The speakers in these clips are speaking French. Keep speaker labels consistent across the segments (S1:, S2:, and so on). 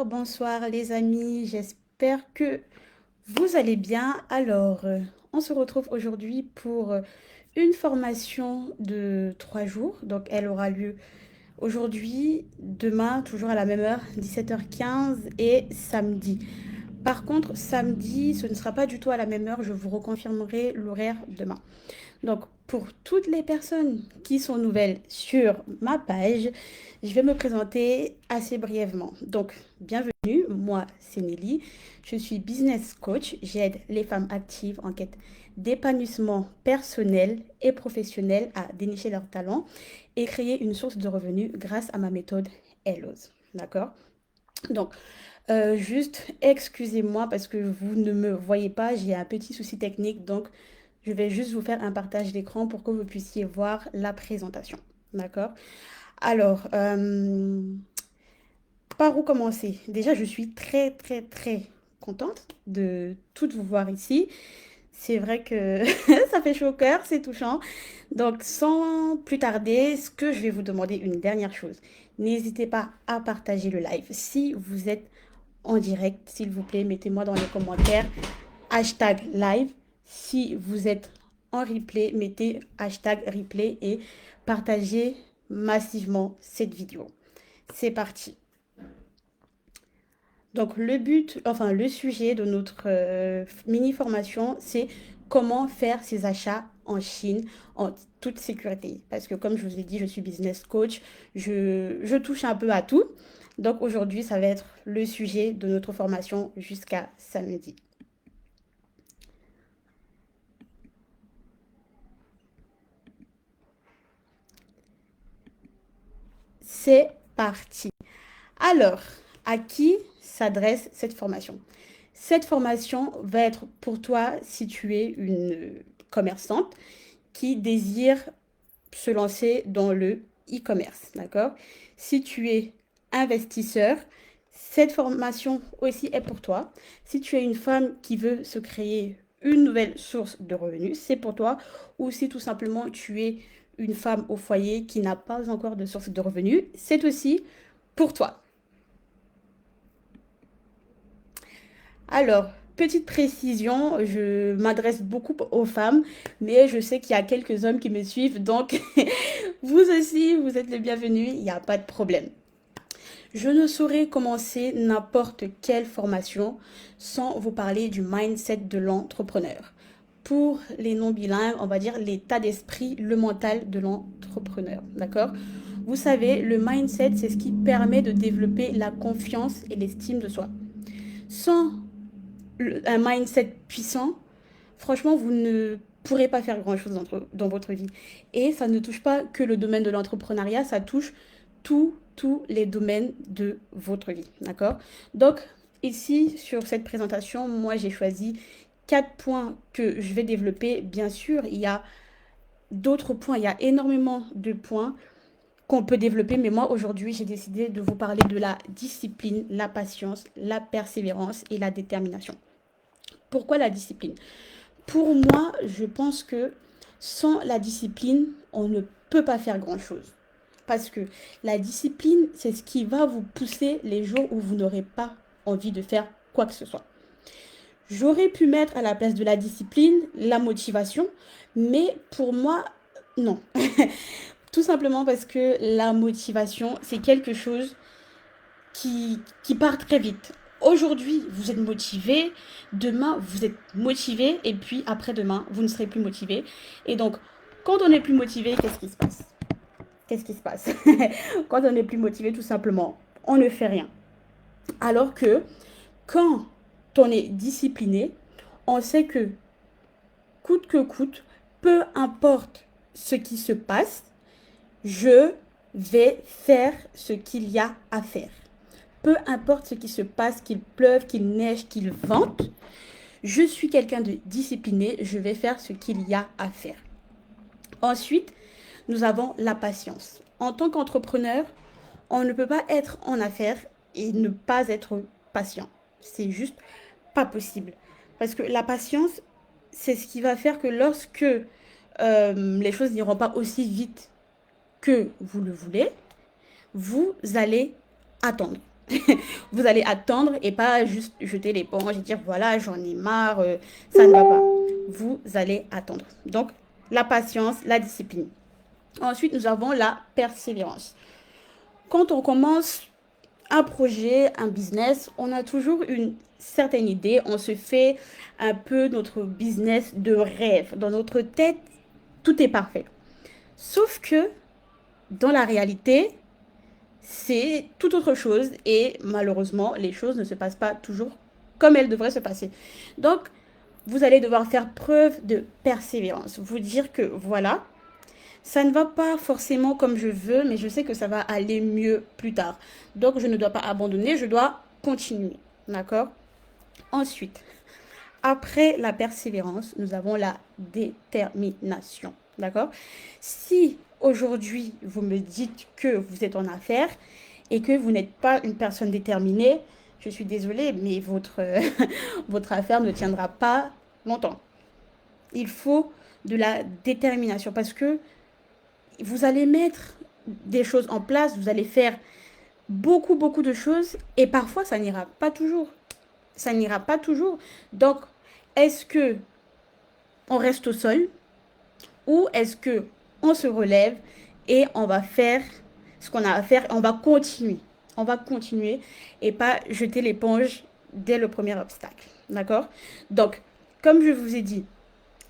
S1: Bonsoir les amis, j'espère que vous allez bien. Alors, on se retrouve aujourd'hui pour une formation de 3 jours. Donc, elle aura lieu aujourd'hui, demain, toujours à la même heure, 17h15 et samedi. Par contre, samedi, ce ne sera pas du tout à la même heure. Je vous reconfirmerai l'horaire demain. Donc, pour toutes les personnes qui sont nouvelles sur ma page, je vais me présenter assez brièvement. Donc, bienvenue, moi c'est Nelly, je suis business coach, j'aide les femmes actives en quête d'épanouissement personnel et professionnel à dénicher leurs talents et créer une source de revenus grâce à ma méthode Hello's. D'accord? Donc, juste excusez-moi parce que vous ne me voyez pas, j'ai un petit souci technique, donc je vais juste vous faire un partage d'écran pour que vous puissiez voir la présentation. D'accord? Alors, par où commencer? Déjà, je suis très, très, très contente de toutes vous voir ici. C'est vrai que ça fait chaud au cœur, c'est touchant. Donc, sans plus tarder, ce que je vais vous demander une dernière chose. N'hésitez pas à partager le live. Si vous êtes en direct, s'il vous plaît, mettez-moi dans les commentaires hashtag live. Si vous êtes en replay, mettez hashtag replay et partagez massivement cette vidéo. C'est parti. Donc le but, enfin le sujet de notre mini formation, c'est comment faire ses achats en Chine en toute sécurité. Parce que comme je vous ai dit, je suis business coach, je touche un peu à tout. Donc aujourd'hui, ça va être le sujet de notre formation jusqu'à samedi. C'est parti. Alors, à qui s'adresse cette formation? Cette formation va être pour toi si tu es une commerçante qui désire se lancer dans le e-commerce, d'accord? Si tu es investisseur, cette formation aussi est pour toi. Si tu es une femme qui veut se créer une nouvelle source de revenus, c'est pour toi. Ou si tout simplement tu es une femme au foyer qui n'a pas encore de source de revenus, c'est aussi pour toi. Alors, petite précision, je m'adresse beaucoup aux femmes, mais je sais qu'il y a quelques hommes qui me suivent, donc vous aussi, vous êtes les bienvenus, il n'y a pas de problème. Je ne saurais commencer n'importe quelle formation sans vous parler du mindset de l'entrepreneur. Pour les non bilingues, on va dire l'état d'esprit, le mental de l'entrepreneur. D'accord? Vous savez, le mindset, c'est ce qui permet de développer la confiance et l'estime de soi. Sans un mindset puissant, franchement, vous ne pourrez pas faire grand-chose dans votre vie. Et ça ne touche pas que le domaine de l'entrepreneuriat, ça touche tous les domaines de votre vie. D'accord? Donc, ici, sur cette présentation, moi, j'ai choisi 4 points que je vais développer. Bien sûr, il y a d'autres points, il y a énormément de points qu'on peut développer, mais moi, aujourd'hui, j'ai décidé de vous parler de la discipline, la patience, la persévérance et la détermination. Pourquoi la discipline? Pour moi, je pense que sans la discipline, on ne peut pas faire grand-chose. Parce que la discipline, c'est ce qui va vous pousser les jours où vous n'aurez pas envie de faire quoi que ce soit. J'aurais pu mettre à la place de la discipline la motivation, mais pour moi, non. Tout simplement parce que la motivation, c'est quelque chose qui part très vite. Aujourd'hui, vous êtes motivé, demain, vous êtes motivé, et puis après-demain, vous ne serez plus motivé. Et donc, quand on n'est plus motivé, qu'est-ce qui se passe? Qu'est-ce qui se passe? Quand on n'est plus motivé, tout simplement, on ne fait rien. Alors que quand on est discipliné, on sait que coûte que coûte, peu importe ce qui se passe, je vais faire ce qu'il y a à faire. Peu importe ce qui se passe, qu'il pleuve, qu'il neige, qu'il vente, je suis quelqu'un de discipliné, je vais faire ce qu'il y a à faire. Ensuite, nous avons la patience. En tant qu'entrepreneur, on ne peut pas être en affaires et ne pas être patient. C'est juste pas possible. Parce que la patience, c'est ce qui va faire que lorsque les choses n'iront pas aussi vite que vous le voulez, vous allez attendre. Vous allez attendre et pas juste jeter l'éponge et dire voilà, j'en ai marre, ça ne va pas. Vous allez attendre. Donc, la patience, la discipline. Ensuite, nous avons la persévérance. Quand on commence un projet, un business, on a toujours une certaine idée, on se fait un peu notre business de rêve. Dans notre tête, tout est parfait. Sauf que dans la réalité, c'est tout autre chose et malheureusement, les choses ne se passent pas toujours comme elles devraient se passer. Donc, vous allez devoir faire preuve de persévérance. Vous dire que voilà, ça ne va pas forcément comme je veux, mais je sais que ça va aller mieux plus tard. Donc, je ne dois pas abandonner, je dois continuer. D'accord? Ensuite, après la persévérance, nous avons la détermination. D'accord? Si aujourd'hui, vous me dites que vous êtes en affaires et que vous n'êtes pas une personne déterminée, je suis désolée, mais votre affaire ne tiendra pas longtemps. Il faut de la détermination parce que vous allez mettre des choses en place, vous allez faire beaucoup de choses et parfois ça n'ira pas toujours. Ça n'ira pas toujours. Donc, est-ce que on reste au sol ou est-ce que on se relève et on va faire ce qu'on a à faire et on va continuer. On va continuer et pas jeter l'éponge dès le premier obstacle. D'accord? Donc, comme je vous ai dit,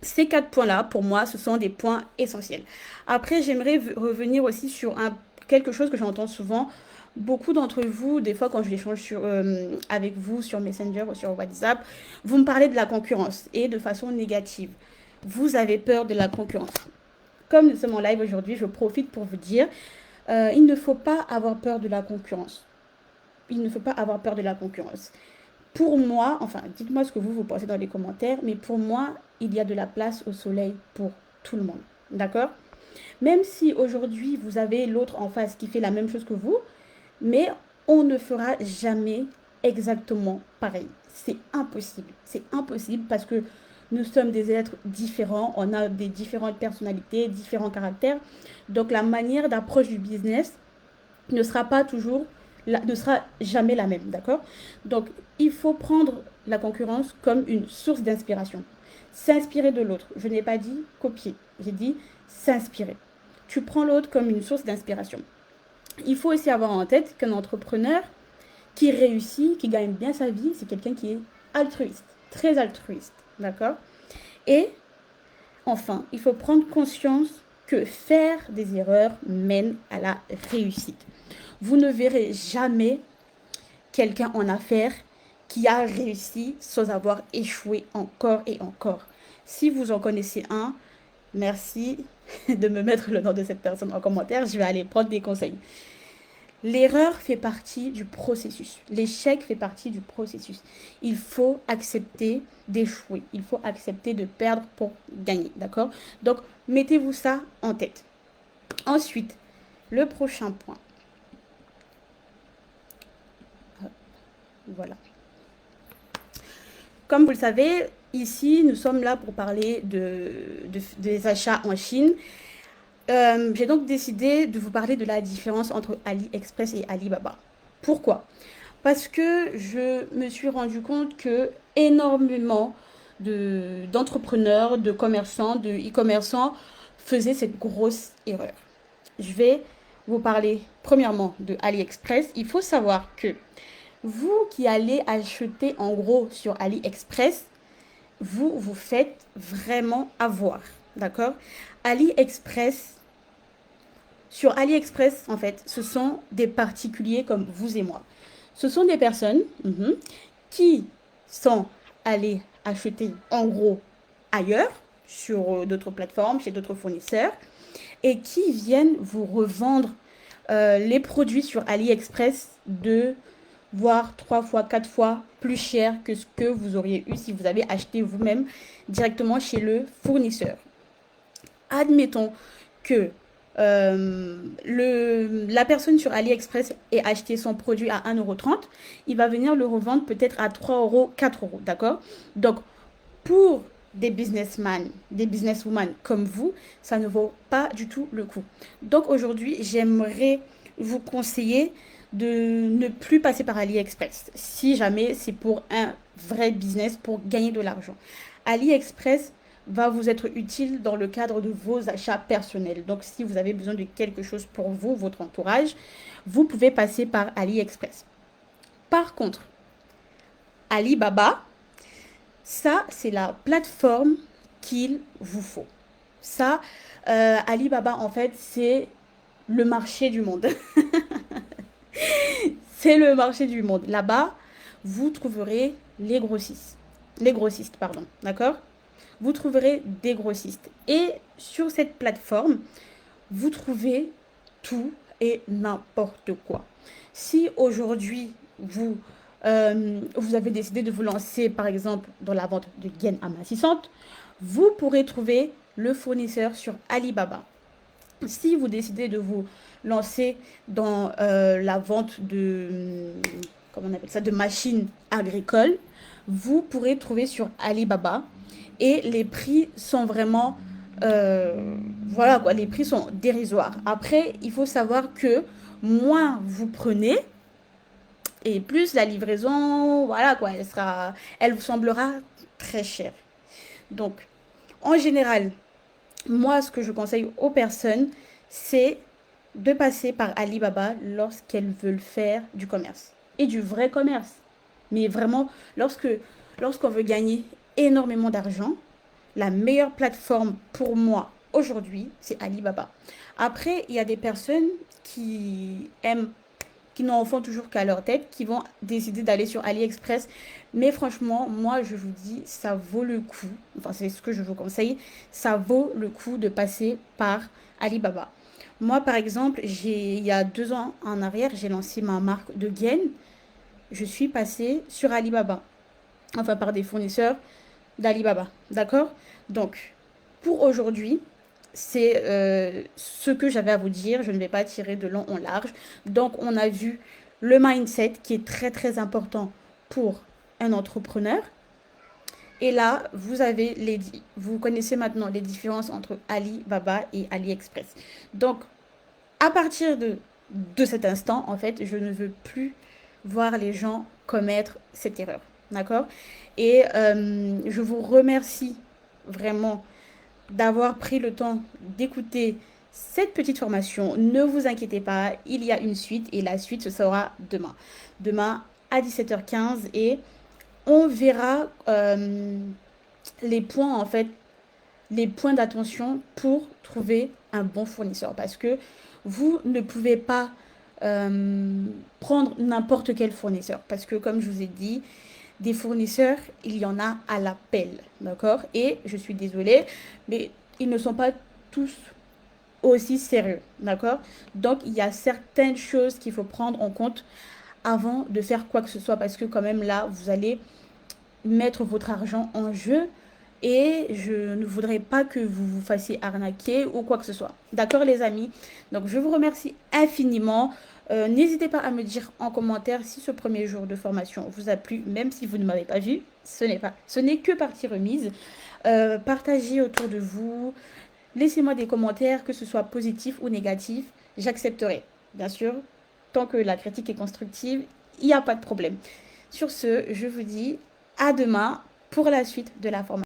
S1: ces 4 points-là, pour moi, ce sont des points essentiels. Après, j'aimerais revenir aussi sur quelque chose que j'entends souvent. Beaucoup d'entre vous, des fois quand je l'échange avec vous sur Messenger ou sur WhatsApp, vous me parlez de la concurrence et de façon négative. Vous avez peur de la concurrence. Comme nous sommes en live aujourd'hui, je profite pour vous dire, il ne faut pas avoir peur de la concurrence. Il ne faut pas avoir peur de la concurrence. Pour moi, enfin, dites-moi ce que vous pensez dans les commentaires, mais pour moi, il y a de la place au soleil pour tout le monde. D'accord? Même si aujourd'hui, vous avez l'autre en face qui fait la même chose que vous, mais on ne fera jamais exactement pareil. C'est impossible. C'est impossible parce que nous sommes des êtres différents, on a des différentes personnalités, différents caractères. Donc la manière d'approche du business ne sera pas toujours, ne sera jamais la même, d'accord? Donc il faut prendre la concurrence comme une source d'inspiration. S'inspirer de l'autre. Je n'ai pas dit copier, j'ai dit s'inspirer. Tu prends l'autre comme une source d'inspiration. Il faut aussi avoir en tête qu'un entrepreneur qui réussit, qui gagne bien sa vie, c'est quelqu'un qui est altruiste, très altruiste, d'accord? Et enfin, il faut prendre conscience que faire des erreurs mène à la réussite. Vous ne verrez jamais quelqu'un en affaires qui a réussi sans avoir échoué encore et encore. Si vous en connaissez un, merci de me mettre le nom de cette personne en commentaire, je vais aller prendre des conseils. L'erreur fait partie du processus. L'échec fait partie du processus. Il faut accepter d'échouer. Il faut accepter de perdre pour gagner. D'accord? Donc, mettez-vous ça en tête. Ensuite, le prochain point. Voilà. Comme vous le savez, ici, nous sommes là pour parler des achats en Chine. J'ai donc décidé de vous parler de la différence entre AliExpress et Alibaba. Pourquoi? Parce que je me suis rendu compte que énormément d'entrepreneurs, de commerçants, de e-commerçants faisaient cette grosse erreur. Je vais vous parler premièrement de AliExpress. Il faut savoir que vous qui allez acheter en gros sur AliExpress, vous vous faites vraiment avoir. D'accord? AliExpress, sur AliExpress, en fait, ce sont des particuliers comme vous et moi. Ce sont des personnes qui sont allées acheter en gros ailleurs, sur d'autres plateformes, chez d'autres fournisseurs, et qui viennent vous revendre les produits sur AliExpress voire 3 fois, 4 fois plus cher que ce que vous auriez eu si vous avez acheté vous-même directement chez le fournisseur. Admettons que la personne sur AliExpress ait acheté son produit à 1,30 €, il va venir le revendre peut-être à 3 €, 4 €, d'accord? Donc, pour des businessmen, des businesswomen comme vous, ça ne vaut pas du tout le coup. Donc, aujourd'hui, j'aimerais vous conseiller de ne plus passer par AliExpress si jamais c'est pour un vrai business, pour gagner de l'argent. AliExpress va vous être utile dans le cadre de vos achats personnels. Donc, si vous avez besoin de quelque chose pour vous, votre entourage, vous pouvez passer par AliExpress. Par contre, Alibaba, ça, c'est la plateforme qu'il vous faut. Ça, Alibaba, en fait, c'est le marché du monde. C'est le marché du monde. Là-bas, vous trouverez les grossistes. Les grossistes, pardon. D'accord? Vous trouverez des grossistes. Et sur cette plateforme, vous trouvez tout et n'importe quoi. Si aujourd'hui, vous avez décidé de vous lancer, par exemple, dans la vente de gaines amincissantes, vous pourrez trouver le fournisseur sur Alibaba. Si vous décidez de vous lancer dans la vente comment on appelle ça, de machines agricoles, vous pourrez trouver sur Alibaba et les prix sont vraiment, voilà quoi, les prix sont dérisoires. Après, il faut savoir que moins vous prenez et plus la livraison, voilà quoi, elle vous semblera très chère. Donc, en général, moi, ce que je conseille aux personnes, c'est de passer par Alibaba lorsqu'elles veulent faire du commerce. Et du vrai commerce. Mais vraiment, lorsqu'on veut gagner énormément d'argent, la meilleure plateforme pour moi aujourd'hui, c'est Alibaba. Après, il y a des personnes qui aiment, qui n'en font toujours qu'à leur tête, qui vont décider d'aller sur AliExpress. Mais franchement, moi, je vous dis, ça vaut le coup. Enfin, c'est ce que je vous conseille. Ça vaut le coup de passer par Alibaba. Moi, par exemple, il y a 2 ans en arrière, j'ai lancé ma marque de gaines. Je suis passée sur Alibaba. Enfin, par des fournisseurs d'Alibaba. D'accord? Donc, pour aujourd'hui, c'est ce que j'avais à vous dire. Je ne vais pas tirer de long en large. Donc, on a vu le mindset qui est très, très important pour un entrepreneur. Et là, vous connaissez maintenant les différences entre Alibaba et AliExpress. Donc, à partir de cet instant, en fait, je ne veux plus voir les gens commettre cette erreur. D'accord? Et je vous remercie vraiment d'avoir pris le temps d'écouter cette petite formation. Ne vous inquiétez pas, il y a une suite et la suite, ce sera demain. Demain à 17h15 et on verra les points, en fait, les points d'attention pour trouver un bon fournisseur. Parce que vous ne pouvez pas prendre n'importe quel fournisseur. Parce que, comme je vous ai dit, des fournisseurs, il y en a à l'appel, d'accord? Et je suis désolée, mais ils ne sont pas tous aussi sérieux, d'accord? Donc, il y a certaines choses qu'il faut prendre en compte avant de faire quoi que ce soit, parce que quand même là, vous allez mettre votre argent en jeu et je ne voudrais pas que vous vous fassiez arnaquer ou quoi que ce soit. D'accord les amis? Donc je vous remercie infiniment. N'hésitez pas à me dire en commentaire si ce premier jour de formation vous a plu, même si vous ne m'avez pas vu. Ce n'est que partie remise. Partagez autour de vous. Laissez-moi des commentaires, que ce soit positif ou négatif. J'accepterai, bien sûr. Tant que la critique est constructive, il n'y a pas de problème. Sur ce, je vous dis à demain pour la suite de la formation.